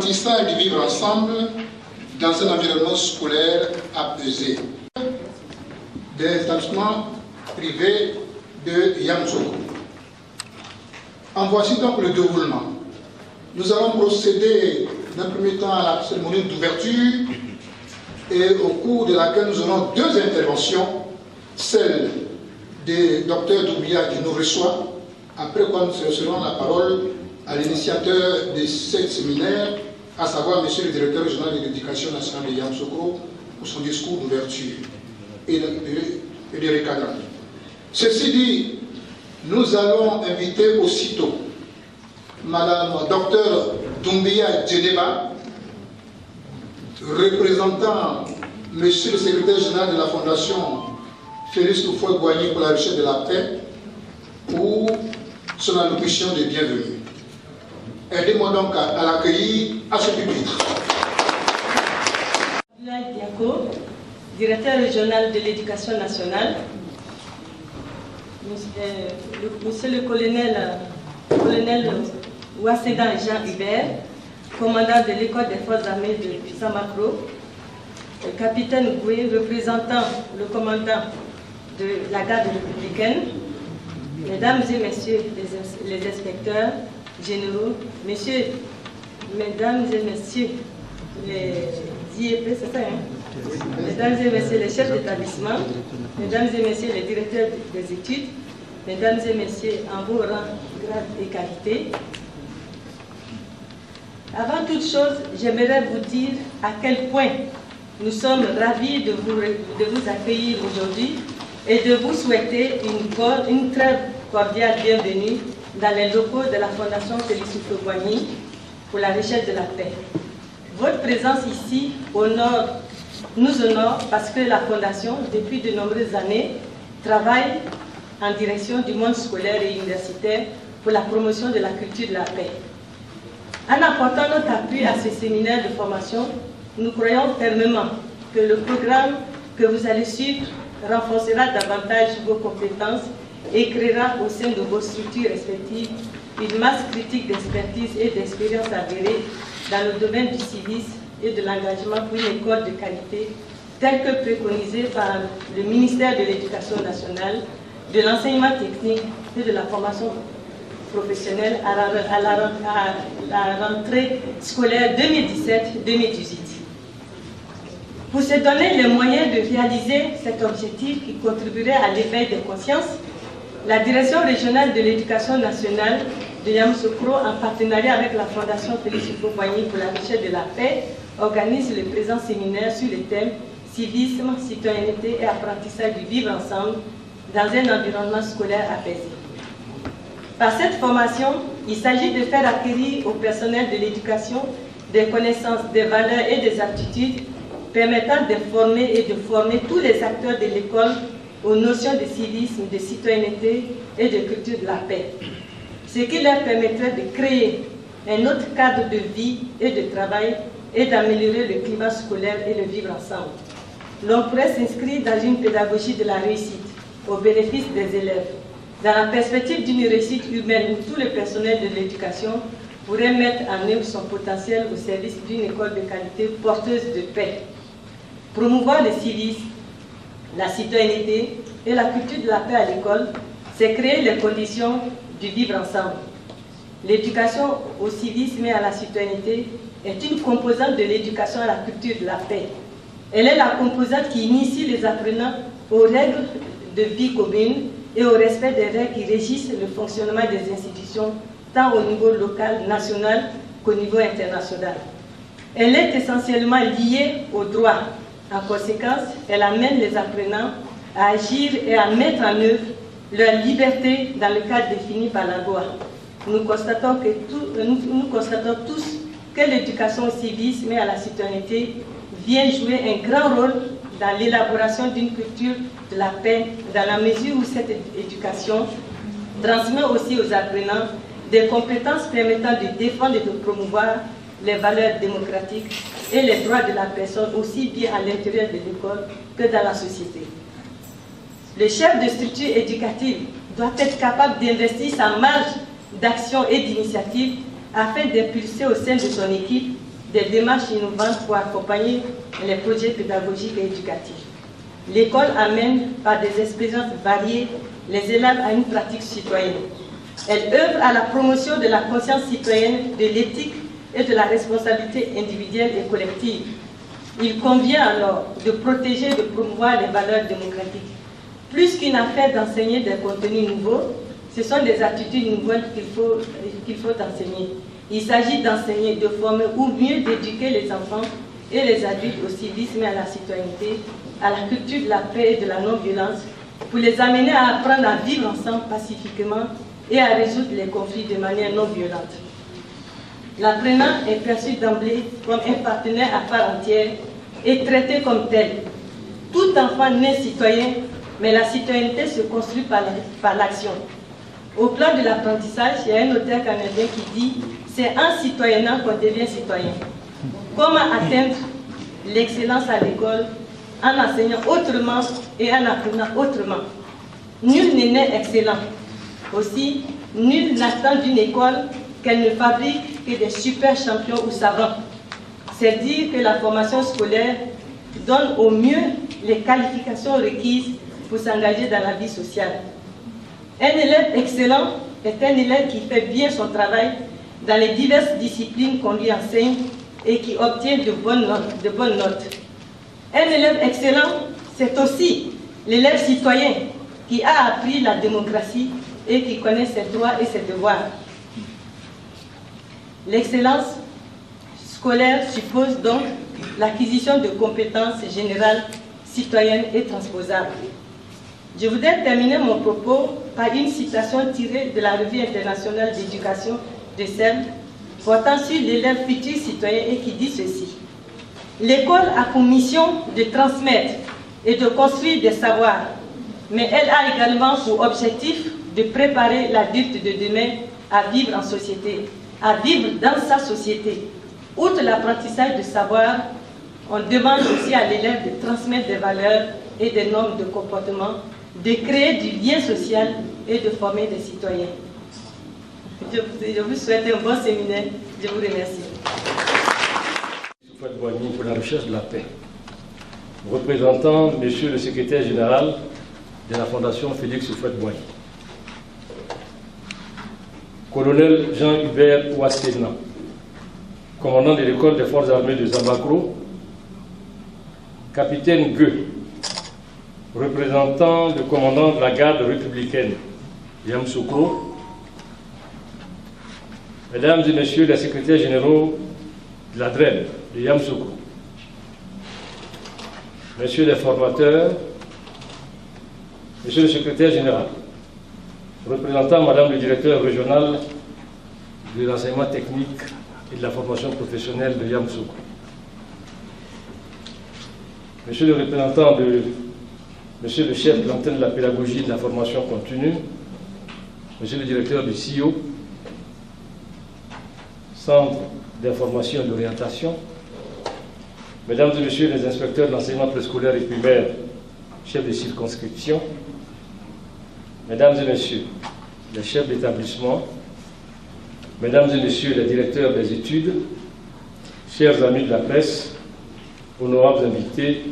l'apprentissage du vivre ensemble dans un environnement scolaire apaisé. Des établissements privés de Yamoussoukro. En voici donc le déroulement. Nous allons procéder d'un premier temps à la cérémonie d'ouverture et au cours de laquelle nous aurons deux interventions, celle du docteur Doumbia qui nous reçoit, après quoi nous céderons la parole à l'initiateur de ce séminaire, à savoir M. le directeur régional de l'éducation nationale de Yamoussoukro, pour son discours d'ouverture et de recadrage. Ceci dit, nous allons inviter aussitôt Madame Dr Doumbia Djeneba, représentant Monsieur le secrétaire général de la Fondation Félix Houphouët-Boigny pour la recherche de la paix, pour son allocution de bienvenue. Aidez-moi donc à l'accueillir à ce pupitre. Abdoulaye Diako, directeur régional de l'éducation nationale, Monsieur le colonel Ouassédan Jean Hubert, commandant de l'école des forces armées de Samakro, le capitaine Goué, représentant le commandant de la garde républicaine, mesdames et messieurs les inspecteurs généraux, mesdames et messieurs les IEP, c'est ça, hein? Mesdames et messieurs les chefs d'établissement, mesdames et messieurs les directeurs des études, mesdames et messieurs en vos rangs, grades et qualités. Avant toute chose, j'aimerais vous dire à quel point nous sommes ravis de vous accueillir aujourd'hui et de vous souhaiter une très cordiale bienvenue dans les locaux de la Fondation Félix Houphouët-Boigny pour la recherche de la paix. Votre présence ici nous honore parce que la Fondation, depuis de nombreuses années, travaille en direction du monde scolaire et universitaire pour la promotion de la culture de la paix. En apportant notre appui à ce séminaire de formation, nous croyons fermement que le programme que vous allez suivre renforcera davantage vos compétences et créera au sein de vos structures respectives une masse critique d'expertise et d'expérience avérée dans le domaine du civisme et de l'engagement pour une école de qualité telle que préconisée par le ministère de l'Éducation nationale, de l'enseignement technique et de la formation professionnelle à la rentrée scolaire 2017-2018. Pour se donner les moyens de réaliser cet objectif qui contribuerait à l'éveil des consciences, la Direction régionale de l'éducation nationale de Yamoussoukro, en partenariat avec la Fondation Félix Houphouët-Boigny pour la recherche de la paix, organise le présent séminaire sur les thèmes civisme, citoyenneté et apprentissage du vivre ensemble dans un environnement scolaire apaisé. Par cette formation, il s'agit de faire acquérir au personnel de l'éducation des connaissances, des valeurs et des aptitudes permettant de former et de former tous les acteurs de l'école aux notions de civisme, de citoyenneté et de culture de la paix, ce qui leur permettrait de créer un autre cadre de vie et de travail et d'améliorer le climat scolaire et le vivre ensemble. L'on pourrait s'inscrire dans une pédagogie de la réussite au bénéfice des élèves, dans la perspective d'une réussite humaine où tout le personnel de l'éducation pourrait mettre en œuvre son potentiel au service d'une école de qualité porteuse de paix. Promouvoir le civisme, la citoyenneté et la culture de la paix à l'école, c'est créer les conditions du vivre ensemble. L'éducation au civisme et à la citoyenneté est une composante de l'éducation à la culture de la paix. Elle est la composante qui initie les apprenants aux règles de vie commune et au respect des règles qui régissent le fonctionnement des institutions, tant au niveau local, national qu'au niveau international. Elle est essentiellement liée au droit. En conséquence, elle amène les apprenants à agir et à mettre en œuvre leur liberté dans le cadre défini par la loi. Nous constatons tous que l'éducation au civisme et à la citoyenneté vient jouer un grand rôle dans l'élaboration d'une culture de la paix, dans la mesure où cette éducation transmet aussi aux apprenants des compétences permettant de défendre et de promouvoir les valeurs démocratiques et les droits de la personne, aussi bien à l'intérieur de l'école que dans la société. Le chef de structure éducative doit être capable d'investir sa marge d'action et d'initiative afin d'impulser au sein de son équipe des démarches innovantes pour accompagner les projets pédagogiques et éducatifs. L'école amène, par des expériences variées, les élèves à une pratique citoyenne. Elle œuvre à la promotion de la conscience citoyenne, de l'éthique et de la responsabilité individuelle et collective. Il convient alors de protéger et de promouvoir les valeurs démocratiques. Plus qu'une affaire d'enseigner des contenus nouveaux, ce sont des attitudes nouvelles qu'il faut enseigner. Il s'agit d'enseigner, de former ou mieux d'éduquer les enfants et les adultes au civisme et à la citoyenneté, à la culture de la paix et de la non-violence, pour les amener à apprendre à vivre ensemble pacifiquement et à résoudre les conflits de manière non violente. L'apprenant est perçu d'emblée comme un partenaire à part entière et traité comme tel. Tout enfant naît citoyen, mais la citoyenneté se construit par l'action. Au plan de l'apprentissage, il y a un auteur canadien qui dit « C'est en citoyennant qu'on devient citoyen ». Comment atteindre l'excellence à l'école en enseignant autrement et en apprenant autrement? Nul n'est né excellent. Aussi, nul n'attend d'une école qu'elle ne fabrique que des super champions ou savants. C'est dire que la formation scolaire donne au mieux les qualifications requises pour s'engager dans la vie sociale. Un élève excellent est un élève qui fait bien son travail dans les diverses disciplines qu'on lui enseigne et qui obtient de bonnes notes. Un élève excellent, c'est aussi l'élève citoyen qui a appris la démocratie et qui connaît ses droits et ses devoirs. L'excellence scolaire suppose donc l'acquisition de compétences générales, citoyennes et transposables. Je voudrais terminer mon propos par une citation tirée de la Revue internationale d'éducation de CERN, portant sur l'élève futur citoyen et qui dit ceci. L'école a pour mission de transmettre et de construire des savoirs, mais elle a également pour objectif de préparer l'adulte de demain à vivre en société, à vivre dans sa société. Outre l'apprentissage de savoir, on demande aussi à l'élève de transmettre des valeurs et des normes de comportement, de créer du lien social et de former des citoyens. Je vous souhaite un bon séminaire. Je vous remercie. Soufouette-Boigny pour la recherche de la paix. Représentant Monsieur le secrétaire général de la Fondation Félix Soufouette-Boigny. Colonel Jean-Hubert Ouasséna, commandant de l'école des forces armées de Zambakro. Capitaine Gueux, représentant le commandant de la garde républicaine Yamoussoukro. Mesdames et Messieurs les secrétaires généraux de la DREN de Yamoussoukro, Messieurs les formateurs, Monsieur le secrétaire général, représentant Madame le directeur régional de l'enseignement technique et de la formation professionnelle de Yamoussoukro, Monsieur le représentant de Monsieur le chef de l'antenne de la pédagogie et de la formation continue, Monsieur le directeur du CIO, Centre d'information et d'orientation, Mesdames et Messieurs les inspecteurs de l'enseignement préscolaire et primaire, chefs de circonscription, Mesdames et Messieurs les chefs d'établissement, Mesdames et Messieurs les directeurs des études, chers amis de la presse, honorables invités,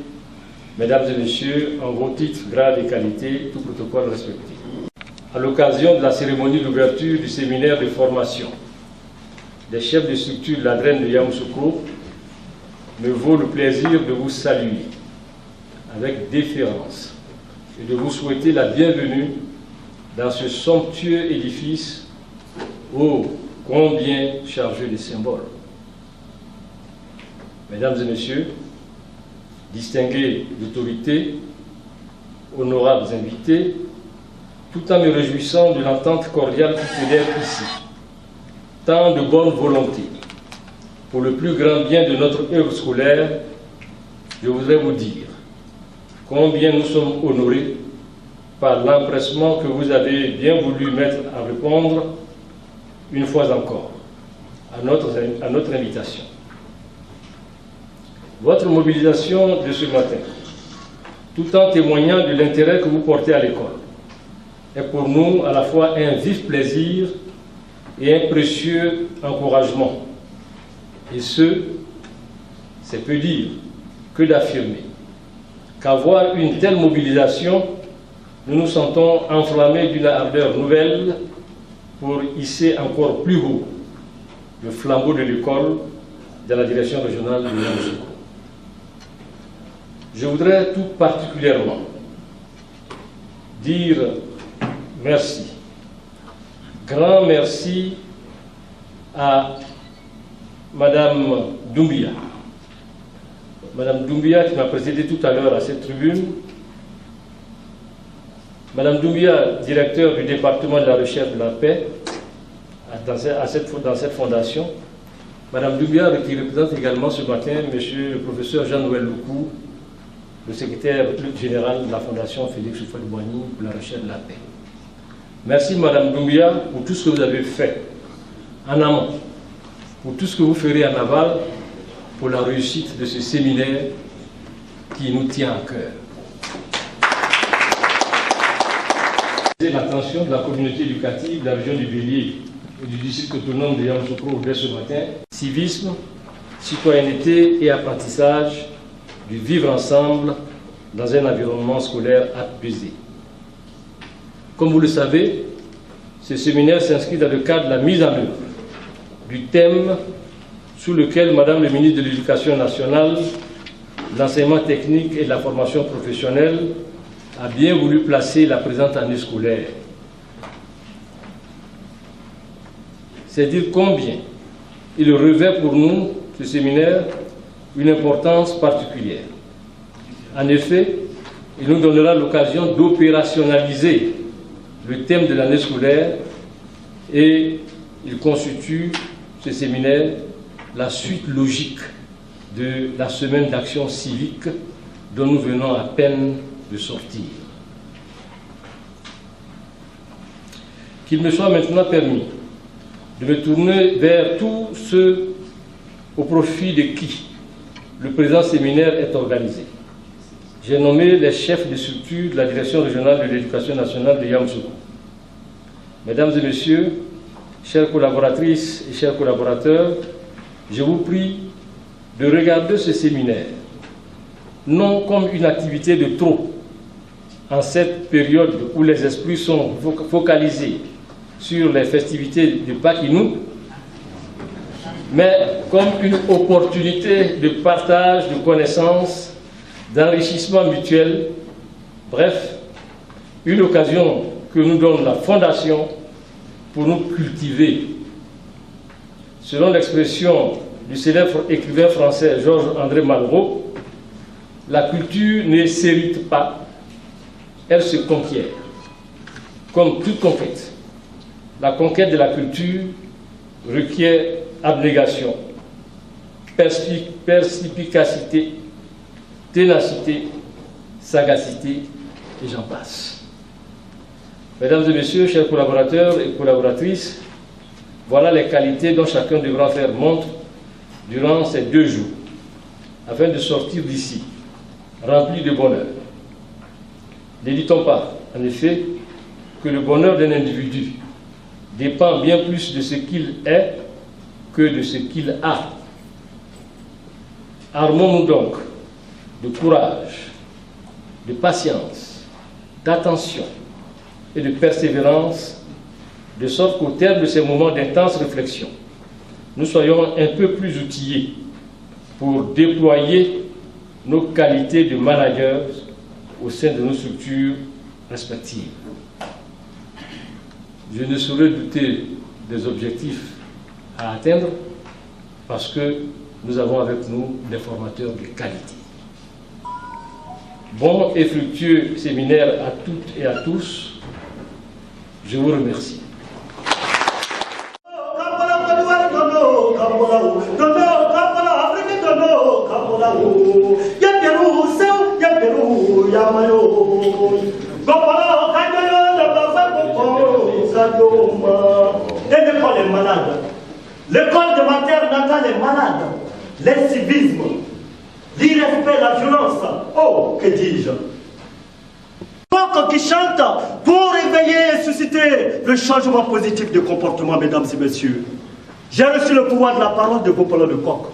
Mesdames et Messieurs, en vos titres, grades et qualités, tout protocole respecté. À l'occasion de la cérémonie d'ouverture du séminaire de formation des chefs de structure de la DREN de Yamoussoukro, me vaut le plaisir de vous saluer avec déférence et de vous souhaiter la bienvenue dans ce somptueux édifice ô combien chargé de symboles. Mesdames et Messieurs, distingués d'autorités, honorables invités, tout en me réjouissant de l'entente cordiale qui fédère ici, tant de bonne volonté pour le plus grand bien de notre œuvre scolaire, je voudrais vous dire combien nous sommes honorés par l'empressement que vous avez bien voulu mettre à répondre une fois encore à notre invitation. Votre mobilisation de ce matin, tout en témoignant de l'intérêt que vous portez à l'école, est pour nous à la fois un vif plaisir et un précieux encouragement, et ce, c'est peu dire que d'affirmer qu'avoir une telle mobilisation, nous nous sentons enflammés d'une ardeur nouvelle pour hisser encore plus haut le flambeau de l'école de la direction régionale de Yamoussoukro. Je voudrais tout particulièrement dire merci, grand merci à Madame Doumbia. Madame Doumbia qui m'a précédé tout à l'heure à cette tribune. Madame Doumbia, directeur du département de la recherche de la paix dans cette fondation. Madame Doumbia qui représente également ce matin Monsieur le professeur Jean-Noël Loukou, le secrétaire général de la Fondation Félix Houphouët-Boigny pour la recherche de la paix. Merci Madame Doumbia pour tout ce que vous avez fait en amont, pour tout ce que vous ferez en aval pour la réussite de ce séminaire qui nous tient à cœur. L'attention de la communauté éducative de la région du Bélier et du district autonome de Yamoussoukro dès ce matin, civisme, citoyenneté et apprentissage du vivre ensemble dans un environnement scolaire apaisé. Comme vous le savez, ce séminaire s'inscrit dans le cadre de la mise en œuvre du thème sous lequel Madame le ministre de l'Éducation nationale, de l'enseignement technique et de la formation professionnelle a bien voulu placer la présente année scolaire. C'est dire combien il revêt pour nous, ce séminaire, une importance particulière. En effet, il nous donnera l'occasion d'opérationnaliser le thème de l'année scolaire et il constitue, ce séminaire, la suite logique de la semaine d'action civique dont nous venons à peine de sortir. Qu'il me soit maintenant permis de me tourner vers tous ceux au profit de qui le présent séminaire est organisé. J'ai nommé les chefs de structure de la Direction régionale de l'éducation nationale de Yamoussoukro. Mesdames et messieurs, chères collaboratrices et chers collaborateurs, je vous prie de regarder ce séminaire non comme une activité de trop en cette période où les esprits sont focalisés sur les festivités de Pakinou, mais comme une opportunité de partage de connaissances, d'enrichissement mutuel, bref, une occasion que nous donne la Fondation pour nous cultiver. Selon l'expression du célèbre écrivain français Georges-André Malraux, la culture ne s'hérite pas, elle se conquiert. Comme toute conquête, la conquête de la culture requiert abnégation, perspicacité, ténacité, sagacité, et j'en passe. Mesdames et messieurs, chers collaborateurs et collaboratrices, voilà les qualités dont chacun devra faire montre durant ces 2 jours, afin de sortir d'ici, rempli de bonheur. Ne dit-on pas, en effet, que le bonheur d'un individu dépend bien plus de ce qu'il est que de ce qu'il a. Armons-nous donc de courage, de patience, d'attention et de persévérance, de sorte qu'au terme de ces moments d'intense réflexion, nous soyons un peu plus outillés pour déployer nos qualités de managers au sein de nos structures respectives. Je ne saurais douter des objectifs à atteindre parce que nous avons avec nous des formateurs de qualité. Bon et fructueux séminaire à toutes et à tous. Je vous remercie. Et l'école est malade. L'école de matière natale est malade. L'incivisme, l'irrespect, la violence. Oh, que dis-je? Qui chante pour réveiller et susciter le changement positif de comportement, mesdames et messieurs. J'ai reçu le pouvoir de la parole de Gopala de Coq.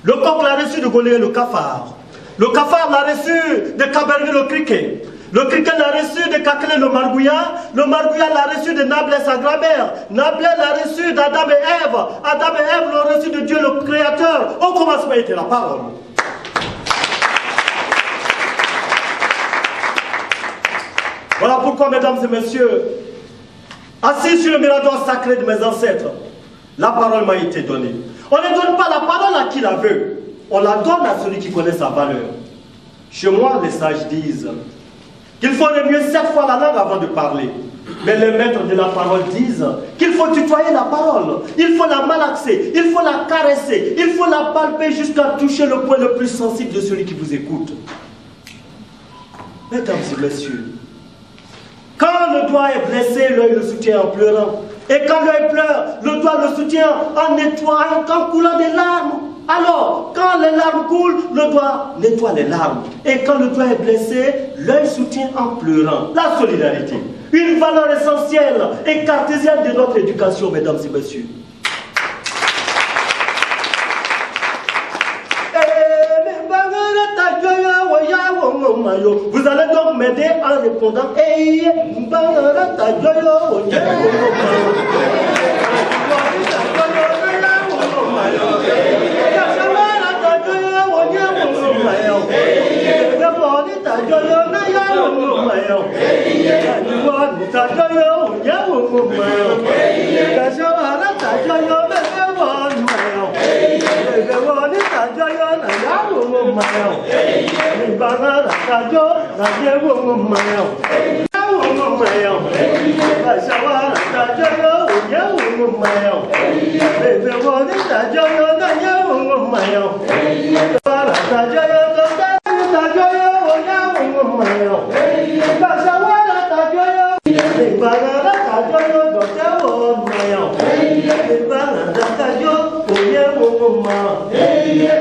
Le coq l'a reçu de Goliath le cafard. Le cafard l'a reçu de Cabernet le criquet. Le criquet l'a reçu de Caclé le margouillat. Le margouillat l'a reçu de Nablé sa grand-mère. Nablé l'a reçu d'Adam et Ève. Adam et Ève l'ont reçu de Dieu le Créateur. Au commencement était la parole. Voilà pourquoi, mesdames et messieurs, assis sur le mirador sacré de mes ancêtres, la parole m'a été donnée. On ne donne pas la parole à qui la veut. On la donne à celui qui connaît sa valeur. Chez moi, les sages disent qu'il faut remuer 7 fois la langue avant de parler. Mais les maîtres de la parole disent qu'il faut tutoyer la parole. Il faut la malaxer, il faut la caresser, il faut la palper jusqu'à toucher le point le plus sensible de celui qui vous écoute. Mesdames et messieurs, quand le doigt est blessé, l'œil le soutient en pleurant. Et quand l'œil pleure, le doigt le soutient en nettoyant, en coulant des larmes. Alors, quand les larmes coulent, le doigt nettoie les larmes. Et quand le doigt est blessé, l'œil soutient en pleurant. La solidarité, une valeur essentielle et cartésienne de notre éducation, mesdames et messieurs. Vous allez donc m'aider en répondant.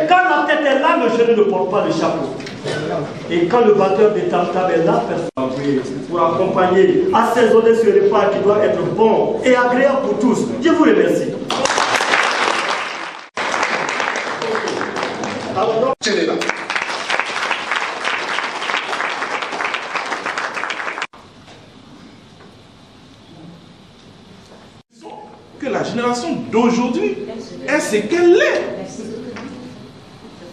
Quand la tête est là, le genou ne porte pas le chapeau. Et quand le batteur des tam-tam est là, personne pour accompagner, assaisonner ce repas qui doit être bon et agréable pour tous. Je vous remercie. Que la génération d'aujourd'hui est ce qu'elle est.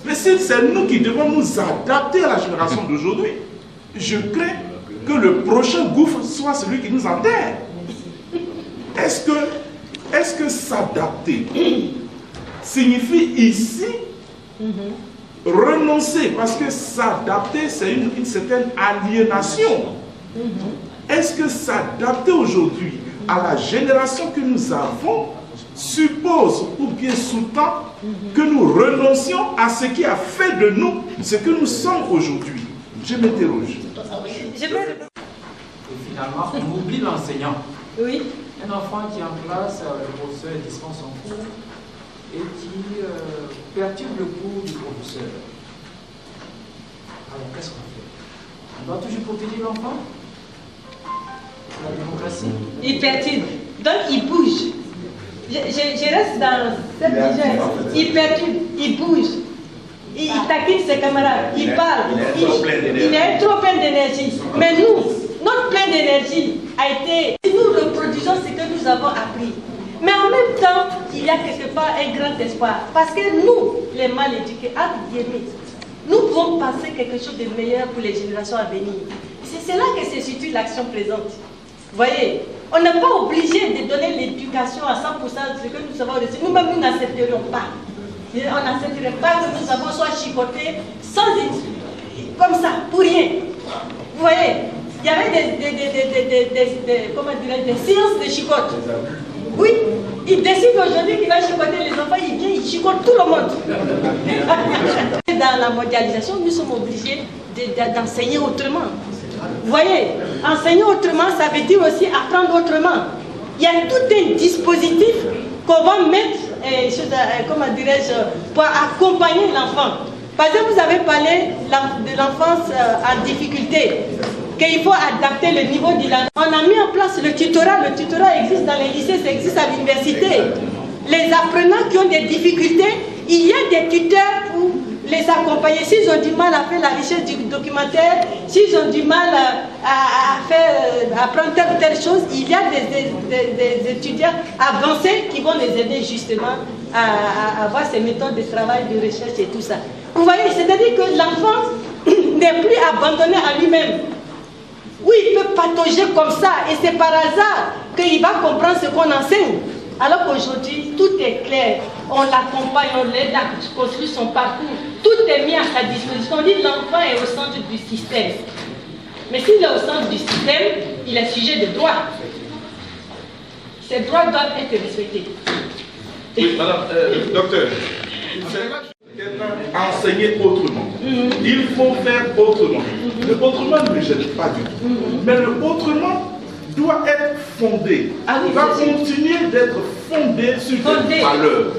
Mais si c'est nous qui devons nous adapter à la génération d'aujourd'hui, je crains que le prochain gouffre soit celui qui nous enterre. Est-ce que s'adapter signifie ici renoncer? Parce que s'adapter, c'est une certaine aliénation. Est-ce que s'adapter aujourd'hui à la génération que nous avons suppose ou bien sous-tend que nous renoncions à ce qui a fait de nous ce que nous sommes aujourd'hui? Je m'interroge. Et finalement, on oublie l'enseignant. Oui. Un enfant qui est en classe, le professeur dispense son cours et qui perturbe le cours du professeur. Alors qu'est-ce qu'on fait? On doit toujours protéger l'enfant? La démocratie. Il perturbe. Donc il bouge. Je reste dans cette digeste. Il perturbe, il bouge. Il taquine ses camarades, il parle. Il est trop plein d'énergie. Mais nous, notre plein d'énergie a été... Nous reproduisons ce que nous avons appris. Mais en même temps, il y a quelque part un grand espoir. Parce que nous, les mal éduqués, nous pouvons penser quelque chose de meilleur pour les générations à venir. C'est là que se situe l'action présente. Vous voyez, on n'est pas obligé de donner l'éducation à 100% de ce que nous avons reçu. Nous-mêmes, nous n'accepterions pas. On n'accepterait pas que nous avons soit chicoté sans comme ça, pour rien. Vous voyez, il y avait des séances de chicote. Oui, il décide aujourd'hui qu'il va chicoter les enfants, il vient, il chicote tout le monde. Dans la mondialisation, nous sommes obligés d'enseigner autrement. Vous voyez, enseigner autrement, ça veut dire aussi apprendre autrement. Il y a tout un dispositif qu'on va mettre, comment dirais-je, pour accompagner l'enfant. Par exemple, vous avez parlé de l'enfance en difficulté, qu'il faut adapter le niveau de l'enfant. On a mis en place le tutorat existe dans les lycées, ça existe à l'université. Les apprenants qui ont des difficultés, Il y a des tuteurs pour les accompagner. S'ils ont du mal à faire la recherche du documentaire, s'ils ont du mal à apprendre telle ou telle chose, il y a des étudiants avancés qui vont les aider justement à avoir ces méthodes de travail, de recherche et tout ça. Vous voyez, c'est-à-dire que l'enfant n'est plus abandonné à lui-même. Oui, il peut patauger comme ça et c'est par hasard qu'il va comprendre ce qu'on enseigne. Alors qu'aujourd'hui, tout est clair. On l'accompagne, on l'aide à construire son parcours. Tout est mis à sa disposition. On dit que l'enfant est au centre du système. Mais s'il est au centre du système, il est sujet de droits. Ces droits doivent être respectés. Oui, madame, docteur, enseigner autrement. Il faut faire autrement. Le autrement ne me gêne pas du tout. Mais le autrement doit être fondé. Il va continuer d'être fondé sur des valeurs.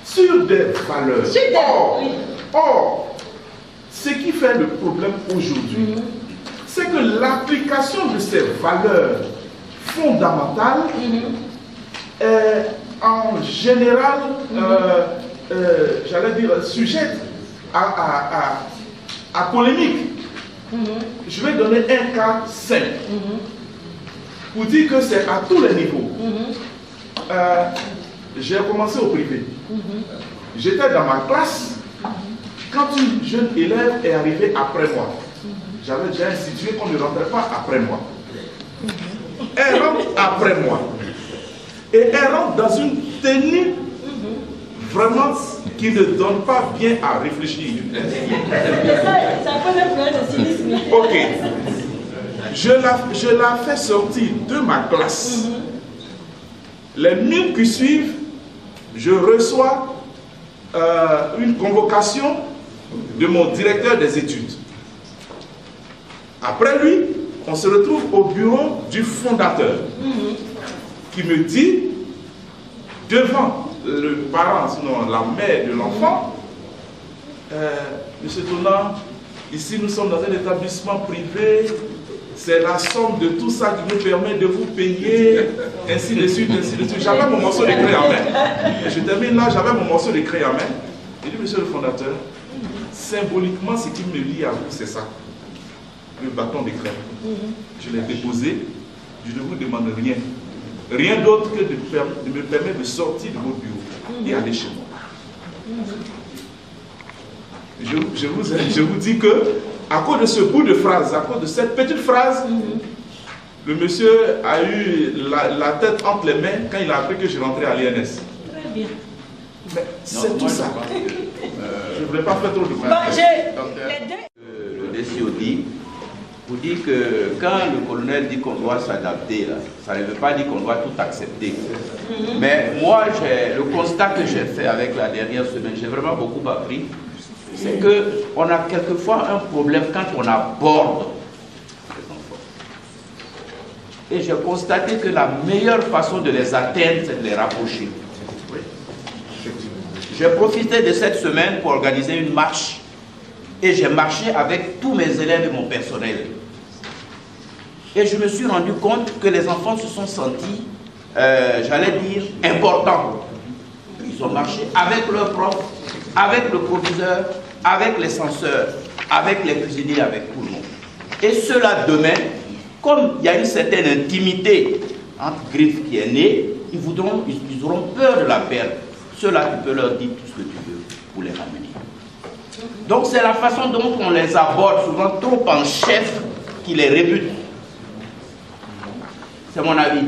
Sur des valeurs. Or, ce qui fait le problème aujourd'hui, c'est que l'application de ces valeurs fondamentales est en général, j'allais dire, sujette à polémique. Je vais donner un cas simple pour dire que c'est à tous les niveaux. J'ai commencé au privé. J'étais dans ma classe quand une jeune élève est arrivée après moi. J'avais déjà institué qu'on ne rentrait pas après moi. Elle rentre après moi. Et elle rentre dans une tenue vraiment qui ne donne pas bien à réfléchir. Ça peut être un cynisme. Ok. Je la fais sortir de ma classe. Les minutes qui suivent, je reçois une convocation de mon directeur des études. Après lui, on se retrouve au bureau du fondateur qui me dit, devant le parent, sinon la mère de l'enfant, Monsieur Tona, ici nous sommes dans un établissement privé, c'est la somme de tout ça qui nous permet de vous payer, ainsi de suite, ainsi de suite. J'avais mon morceau de craie en main. Et je termine là, j'avais mon morceau de craie en main. J'ai dit, monsieur le fondateur, symboliquement, ce qui me lie à vous, c'est ça. Le bâton de craie. Je l'ai déposé, je ne vous demande rien. Rien d'autre que de me permettre de sortir de votre bureau et aller chez moi. Je vous dis que, à cause de ce bout de phrase, à cause de cette petite phrase, le monsieur a eu la tête entre les mains quand il a appris que je rentrais à l'INS. Très bien. Mais c'est tout ça. Je ne voulais pas faire trop de mal. Le DCOD vous dit que quand le colonel dit qu'on doit s'adapter, ça ne veut pas dire qu'on doit tout accepter. Mais moi, le constat que j'ai fait avec la dernière semaine, j'ai vraiment beaucoup appris. C'est qu'on a quelquefois un problème quand on aborde les enfants. Et j'ai constaté que la meilleure façon de les atteindre, c'est de les rapprocher. J'ai profité de cette semaine pour organiser une marche. Et j'ai marché avec tous mes élèves et mon personnel. Et je me suis rendu compte que les enfants se sont sentis, j'allais dire, importants. Ils ont marché avec leurs profs, avec le proviseur, avec les censeurs, avec les cuisiniers, avec tout le monde. Et ceux-là, demain, comme il y a une certaine intimité entre Griffes qui est née, ils auront peur de la perdre. Ceux-là, tu peux leur dire tout ce que tu veux pour les ramener. Donc c'est la façon dont on les aborde, souvent trop en chef, qui les rebute. C'est mon avis.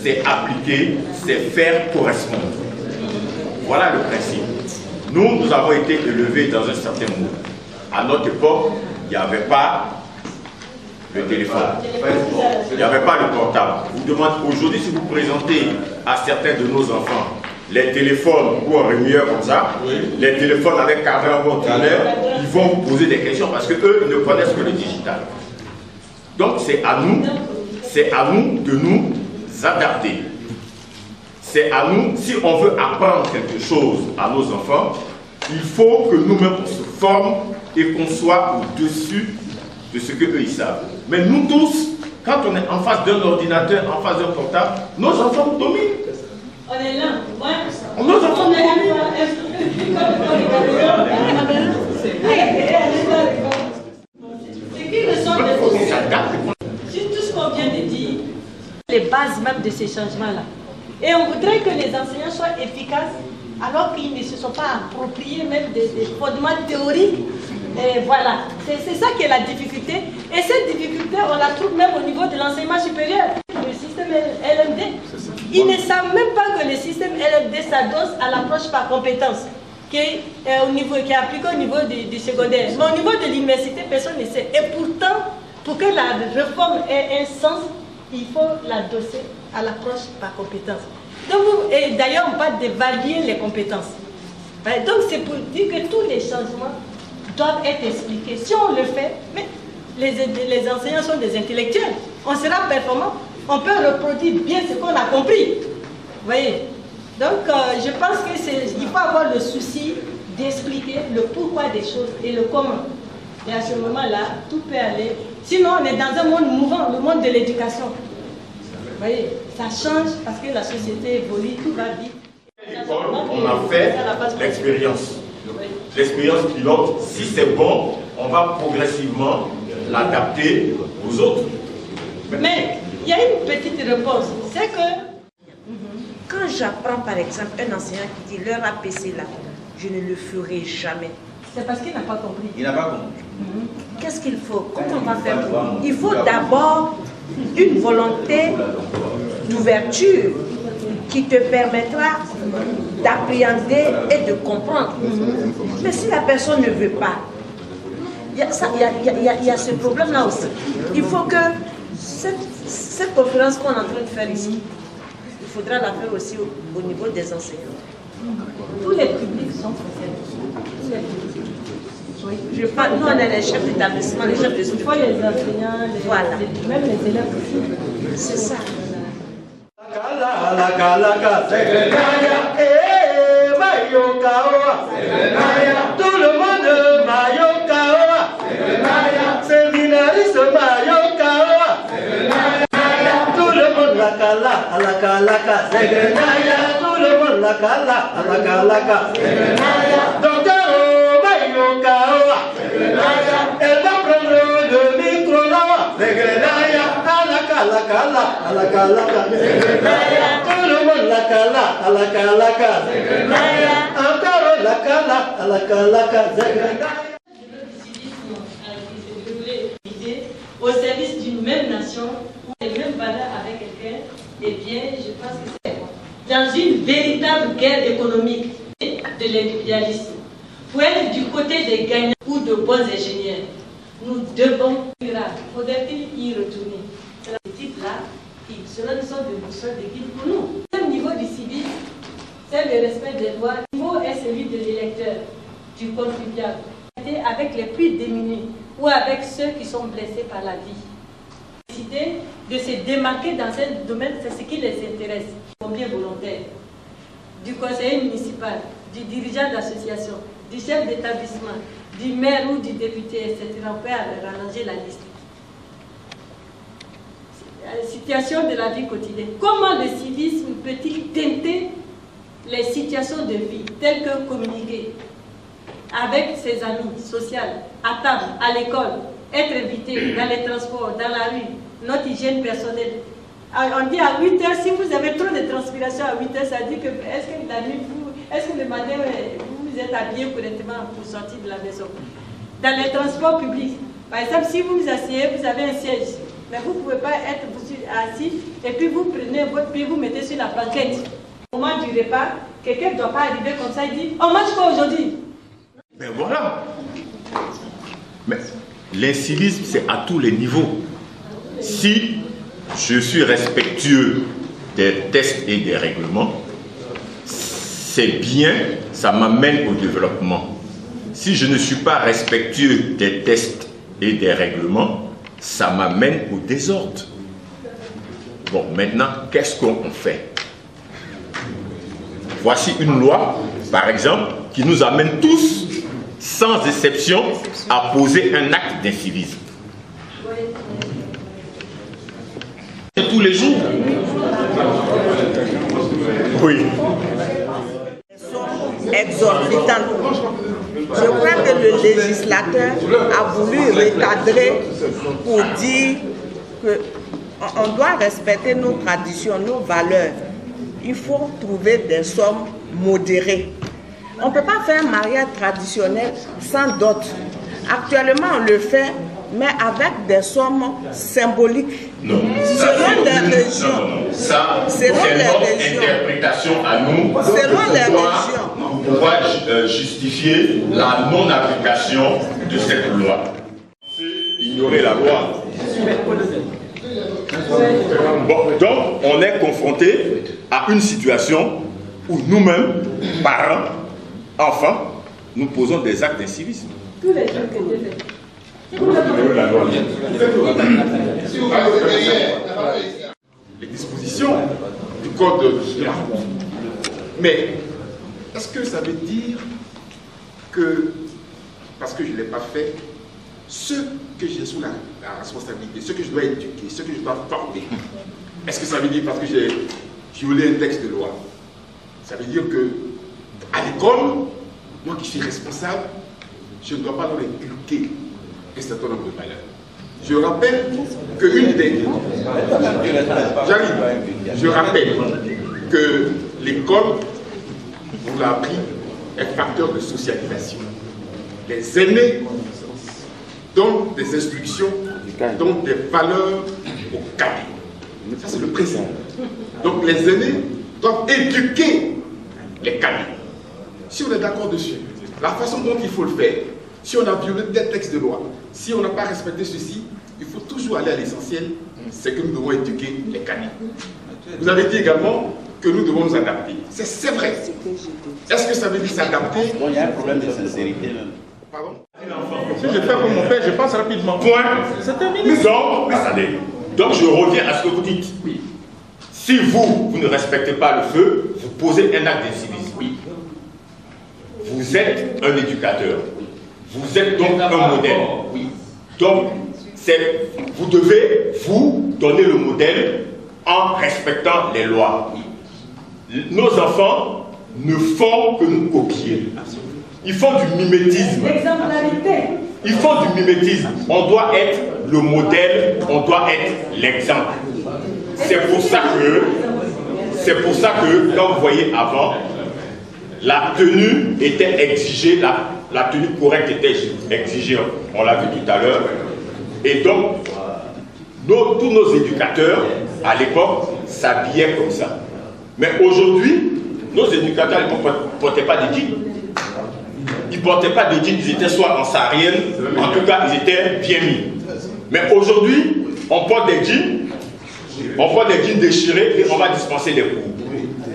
C'est appliquer, c'est faire correspondre. Voilà le principe. Nous avons été élevés dans un certain monde. À notre époque, il n'y avait pas le téléphone. Il n'y avait pas le portable. Vous demandez aujourd'hui, si vous présentez à certains de nos enfants les téléphones ou un remueur comme ça, les téléphones avec caméra ou ils vont vous poser des questions parce qu'eux, ils ne connaissent que le digital. Donc c'est à nous de nous adapter. C'est à nous, si on veut apprendre quelque chose à nos enfants, il faut que nous-mêmes on se forme et qu'on soit au-dessus de ce qu'eux ils savent. Mais nous tous, quand on est en face d'un ordinateur, en face d'un portable, nos enfants nous dominent. On est là. Ouais. On est là. C'est qui le son de tout ce qu'on vient de dire, les bases même de ces changements-là. Et on voudrait que les enseignants soient efficaces alors qu'ils ne se sont pas appropriés même des fondements théoriques. Et voilà, c'est ça qui est la difficulté. Et cette difficulté, on la trouve même au niveau de l'enseignement supérieur, le système LMD. Ils ne savent même pas que le système LMD s'adosse à l'approche par compétence, qui est appliquée au niveau du secondaire. Mais au niveau de l'université, personne ne sait. Et pourtant, pour que la réforme ait un sens, il faut l'adosser à l'approche par compétence. Et d'ailleurs, on parle d'évaluer les compétences. Donc c'est pour dire que tous les changements doivent être expliqués. Si on le fait, mais les enseignants sont des intellectuels, on sera performant, on peut reproduire bien ce qu'on a compris. Vous voyez? Donc je pense qu'il faut avoir le souci d'expliquer le pourquoi des choses et le comment. Et à ce moment-là, tout peut aller. Sinon, on est dans un monde mouvant, le monde de l'éducation. Vous voyez, ça change parce que la société évolue, tout va vite. On a fait l'expérience. L'expérience pilote, si c'est bon, on va progressivement l'adapter aux autres. Mais il y a une petite réponse, c'est que quand j'apprends par exemple un enseignant qui dit leur APC là, je ne le ferai jamais. C'est parce qu'il n'a pas compris. Il n'a pas compris. Qu'est-ce qu'il faut? Comment on va faire? Il faut d'abord une volonté d'ouverture qui te permettra d'appréhender et de comprendre. Mais si la personne ne veut pas, il y a ce problème-là aussi. Il faut que cette conférence qu'on est en train de faire ici, il faudra la faire aussi au niveau des enseignants. Tous les publics sont concernés. Tous les publics. Je parle, nous on est les chefs d'établissement, les chefs de Il faut les enseignants, voilà. Même les élèves aussi. C'est ça. Tout le monde Mayokawa, séminariste Mayokawa, tout le monde la kala, tout le monde la kala, docteur Mayokawa, elle va prendre le micro là, tout le monde la kala, encore la kala, au service d'une même nation, les mêmes valeurs avec quelqu'un, eh bien, je pense que c'est dans une véritable guerre économique de l'individualisme. Pour être du côté des gagnants ou de bons ingénieurs, nous devons, faudrait-il y retourner. C'est la politique-là, cela nous sont de boussole de guide pour nous. Le niveau du civisme, c'est le respect des lois. Le niveau est celui de l'électeur, du contribuable, avec les plus démunis ou avec ceux qui sont blessés par la vie. Décider de se démarquer dans ce domaine, c'est ce qui les intéresse. Combien volontaires? Du conseiller municipal, du dirigeant d'association, du chef d'établissement, du maire ou du député, etc. On peut rallonger la liste. La situation de la vie quotidienne. Comment le civisme peut-il teinter les situations de vie telles que communiquer avec ses amis sociaux, à table, à l'école, être invité dans les transports, dans la rue, notre hygiène personnelle. On dit à 8 heures, si vous avez trop de transpiration à 8 heures, ça dit que est-ce que la nuit, est-ce que le matin, vous êtes habillé correctement pour sortir de la maison. Dans les transports publics, par exemple, si vous vous asseyez, vous avez un siège, mais vous ne pouvez pas être assis, et puis vous prenez votre pied, vous mettez sur la banquette. Au moment du repas, quelqu'un ne doit pas arriver comme ça, il dit, on mange quoi aujourd'hui? Ben voilà. Mais l'incivisme, c'est à tous les niveaux. Si je suis respectueux des tests et des règlements, c'est bien, ça m'amène au développement. Si je ne suis pas respectueux des tests et des règlements, ça m'amène au désordre. Bon, maintenant, qu'est-ce qu'on fait? Voici une loi, par exemple, qui nous amène tous, sans exception, à poser un acte d'incivisme. Tous les jours. Oui. Exorbitantes. Je crois que le législateur a voulu recadrer pour dire qu'on doit respecter nos traditions, nos valeurs. Il faut trouver des sommes modérées. On ne peut pas faire un mariage traditionnel sans dot. Actuellement, on le fait, mais avec des sommes symboliques. Non. Selon les régions. Non. Ça, selon c'est les notre régions. interprétation à nous. Selon les régions. Pour pouvoir justifier la non-application de cette loi. Ignorer la loi. Bon, donc, on est confronté à une situation où nous-mêmes, parents, enfants, nous posons des actes d'incivisme. Tous les jours que Dieu fait. Les dispositions du code de la route. Mais est-ce que ça veut dire que, parce que je ne l'ai pas fait, ce que j'ai sous la responsabilité, ce que je dois éduquer, ce que je dois former, est-ce que ça veut dire parce que j'ai violé un texte de loi? Ça veut dire que à l'école, moi qui suis responsable, je ne dois pas leur inculquer un certain nombre de valeurs. Je rappelle qu'une des... J'arrive. Je rappelle que l'école, vous l'a appris, est facteur de socialisation. Les aînés donnent des instructions, donnent des valeurs aux cadets. Ça, c'est le principe. Donc, les aînés doivent éduquer les cadets. Si on est d'accord dessus, la façon dont il faut le faire, si on a violé tel texte de loi, si on n'a pas respecté ceci, il faut toujours aller à l'essentiel, c'est que nous devons éduquer les cadets. Vous avez dit également que nous devons nous adapter. C'est vrai. Est-ce que ça veut dire s'adapter? Il y a un problème de sincérité même. Pardon? Si je fais comme mon père, je pense rapidement. Point. C'est terminé. Donc, attendez. Donc, je reviens à ce que vous dites. Oui. Si vous ne respectez pas le feu, vous posez un acte d'incivisme. Oui. Vous êtes un éducateur. Vous êtes donc un modèle. Oui. Donc, vous devez vous donner le modèle en respectant les lois. Oui. Nos enfants ne font que nous copier. Ils font du mimétisme. L'exemplarité. Ils font du mimétisme. On doit être le modèle, on doit être l'exemple. C'est pour ça que, quand vous voyez avant, la tenue était exigée, la tenue correcte était exigée, on l'a vu tout à l'heure. Et donc, tous nos éducateurs, à l'époque, s'habillaient comme ça. Mais aujourd'hui, nos éducateurs ne portaient pas des jeans. Ils ne portaient pas des jeans, ils étaient soit en saharienne, en tout cas, ils étaient bien mis. Mais aujourd'hui, on porte des jeans déchirés et on va dispenser les cours.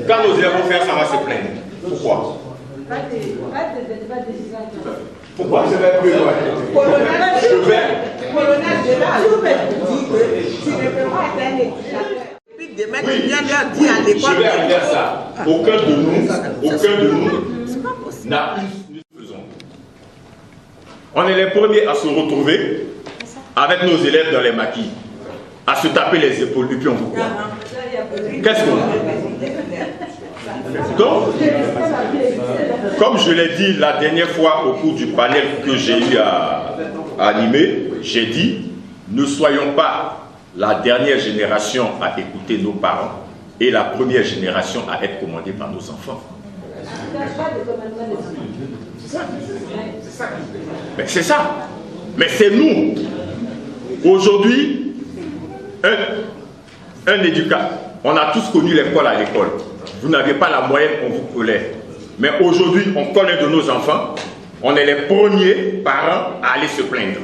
Quand nos élèves vont faire ça, on va se plaindre. Pourquoi? Pourquoi? Je vais plus loin. Je vais arriver à ça. Aucun de nous n'a une faisons. On est les premiers à se retrouver avec nos élèves dans les maquis, à se taper les épaules et puis on vous croit. Qu'est-ce qu'on a? Donc, comme je l'ai dit la dernière fois au cours du panel que j'ai eu à animer, j'ai dit, ne soyons pas la dernière génération à écouter nos parents et la première génération à être commandée par nos enfants. Mais c'est ça. Mais c'est nous. Aujourd'hui, un éducateur, on a tous connu l'école à l'école. Vous n'avez pas la moyenne qu'on vous collait. Mais aujourd'hui, on connaît de nos enfants. On est les premiers parents à aller se plaindre.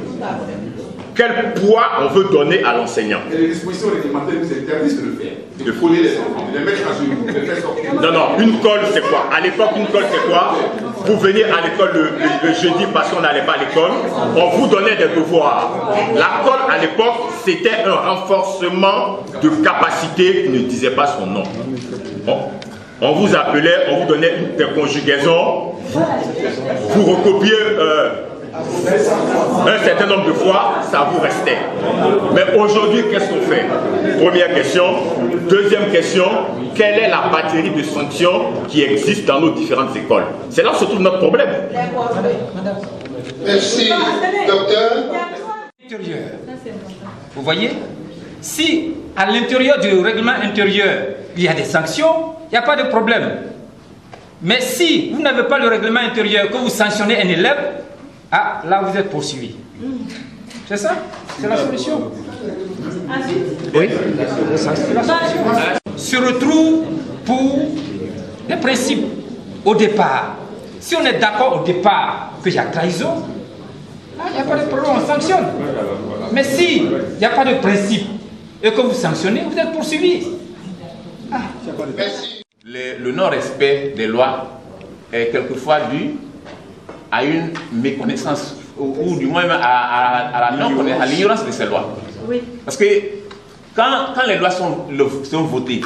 Quel poids on veut donner à l'enseignant? Et les dispositions réglementaires nous interdisent de le faire. De coller les enfants, de les mettre à genoux, de les faire sortir. Non, une colle c'est quoi? À l'époque, une colle c'est quoi? Vous veniez à l'école le jeudi parce qu'on n'allait pas à l'école, on vous donnait des devoirs. La colle à l'époque, c'était un renforcement de capacité qui ne disait pas son nom. Bon. On vous appelait, on vous donnait des conjugaisons, vous recopiez Un certain nombre de fois, ça vous restait. Mais aujourd'hui, qu'est-ce qu'on fait? Première question. Deuxième question, quelle est la batterie de sanctions qui existe dans nos différentes écoles? C'est là surtout notre problème. Merci, docteur. Vous voyez, si à l'intérieur du règlement intérieur, il y a des sanctions, il n'y a pas de problème. Mais si vous n'avez pas le règlement intérieur, que vous sanctionnez un élève, ah, là vous êtes poursuivi. C'est ça? C'est la solution. Oui, c'est la solution. Se retrouve pour les principes au départ. Si on est d'accord au départ qu'il y a trahison, il n'y a pas de problème, on sanctionne. Mais si il n'y a pas de principe et que vous sanctionnez, vous êtes poursuivi. Merci. Le non-respect des lois est quelquefois dû à une méconnaissance ou du moins à l'ignorance de ces lois. Oui. Parce que quand les lois sont votées,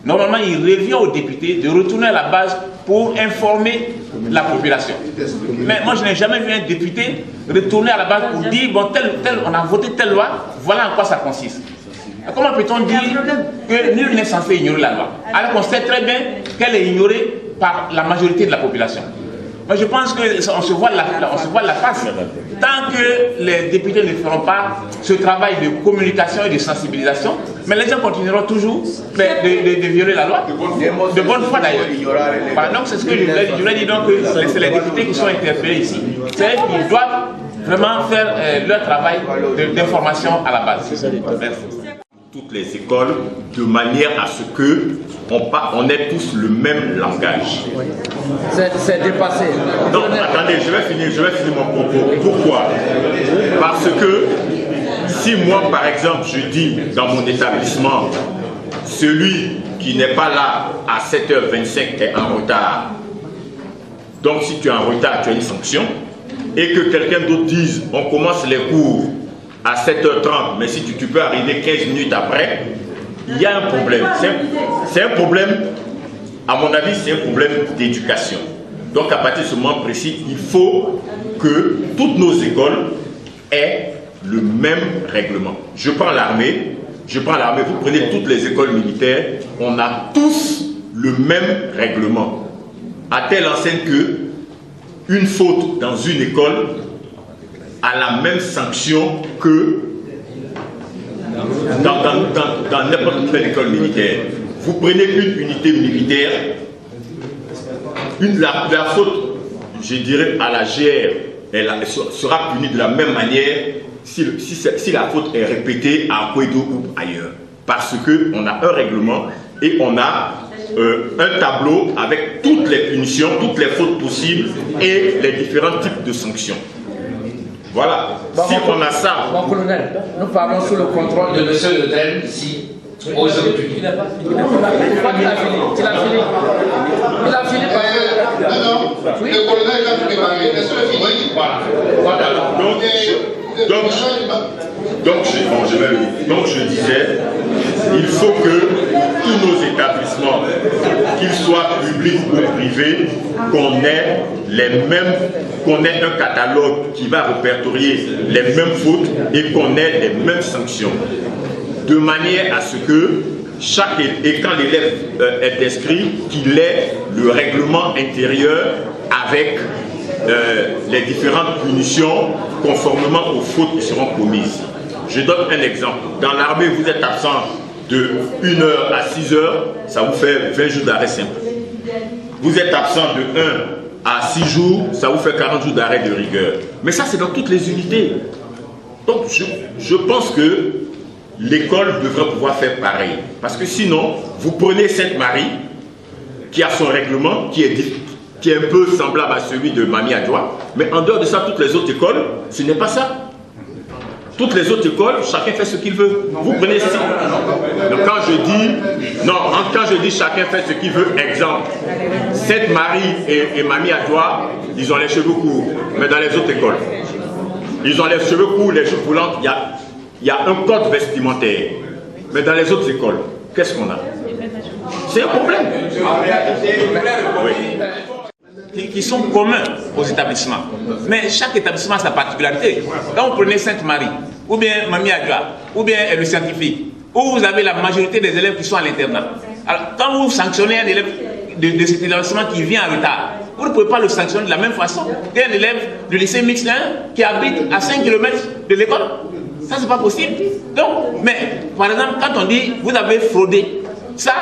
normalement il revient aux députés de retourner à la base pour informer la population. Mais moi je n'ai jamais vu un député retourner à la base pour dire bon on a voté telle loi, voilà en quoi ça consiste. Comment peut-on dire que nul n'est censé ignorer la loi alors qu'on sait très bien qu'elle est ignorée par la majorité de la population? Moi je pense qu'on se voit la face. Tant que les députés ne feront pas ce travail de communication et de sensibilisation, mais les gens continueront toujours de violer la loi, de bonne foi d'ailleurs. Voilà, donc c'est ce que je voulais dire, donc c'est les députés qui sont interpellés ici. C'est qu'ils doivent vraiment faire leur travail d'information à la base. Merci. Toutes les écoles de manière à ce que on ait tous le même langage. C'est dépassé. Non, attendez, je vais finir mon propos. Pourquoi? Parce que si moi, par exemple, je dis dans mon établissement, celui qui n'est pas là à 7h25 est en retard. Donc si tu es en retard, tu as une sanction. Et que quelqu'un d'autre dise, on commence les cours à 7h30, mais si tu peux arriver 15 minutes après, il y a un problème. C'est un problème, à mon avis, c'est un problème d'éducation. Donc à partir de ce moment précis, il faut que toutes nos écoles aient le même règlement. Je prends l'armée, vous prenez toutes les écoles militaires, on a tous le même règlement. À telle enseigne que une faute dans une école à la même sanction que dans n'importe quelle école militaire. Vous prenez une unité militaire, la faute, je dirais, à la GR, elle sera punie de la même manière si la faute est répétée à Kouédo ou ailleurs. Parce qu'on a un règlement et on a un tableau avec toutes les punitions, toutes les fautes possibles et les différents types de sanctions. Voilà, bon, si on a ça... Mon colonel, nous parlons sous le contrôle de M. Le Dren ici, aujourd'hui. Il a fini. Non, le colonel a préparé. Laisse-le finir. Donc je disais, il faut que tous nos établissements, qu'ils soient publics ou privés, qu'on ait un catalogue qui va répertorier les mêmes fautes et qu'on ait les mêmes sanctions. De manière à ce que quand l'élève est inscrit, qu'il ait le règlement intérieur avec les différentes punitions conformément aux fautes qui seront commises. Je donne un exemple. Dans l'armée, vous êtes absent de 1h à 6h, ça vous fait 20 jours d'arrêt simple. Vous êtes absent de 1 à 6 jours, ça vous fait 40 jours d'arrêt de rigueur. Mais ça, c'est dans toutes les unités. Donc, je pense que l'école devrait pouvoir faire pareil. Parce que sinon, vous prenez Sainte-Marie, qui a son règlement, qui est un peu semblable à celui de Mami Adjoa, mais en dehors de ça, toutes les autres écoles, ce n'est pas ça. Toutes les autres écoles, chacun fait ce qu'il veut. Vous prenez ça. Donc quand je dis chacun fait ce qu'il veut, exemple, Sainte-Marie et Mami Adjoa, ils ont les cheveux courts, mais dans les autres écoles, ils ont les cheveux courts, les cheveux coulants, il y a un code vestimentaire. Mais dans les autres écoles, qu'est-ce qu'on a? C'est un problème. Oui. qui sont communs aux établissements. Mais chaque établissement a sa particularité. Quand vous prenez Sainte-Marie, ou bien Mami Adjoa, ou bien le scientifique, où vous avez la majorité des élèves qui sont à l'internat. Alors, quand vous sanctionnez un élève de cet établissement qui vient en retard, vous ne pouvez pas le sanctionner de la même façon qu'un élève du lycée mixte qui habite à 5 km de l'école. Ça, c'est pas possible. Donc, mais, par exemple, quand on dit vous avez fraudé, ça,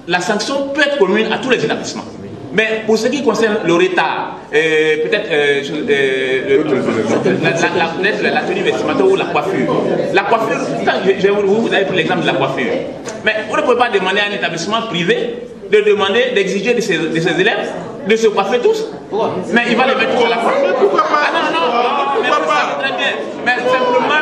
la sanction peut être commune à tous les établissements. Mais pour ce qui concerne le retard, peut-être la tenue vestimentaire ou la coiffure. La coiffure, vous avez pris l'exemple de la coiffure. Mais vous ne pouvez pas demander à un établissement privé d'exiger de ses élèves de se coiffer tous. Mais il va les mettre tous à la coiffure. Pourquoi pas? Ah non, mais vous savez très bien. Mais simplement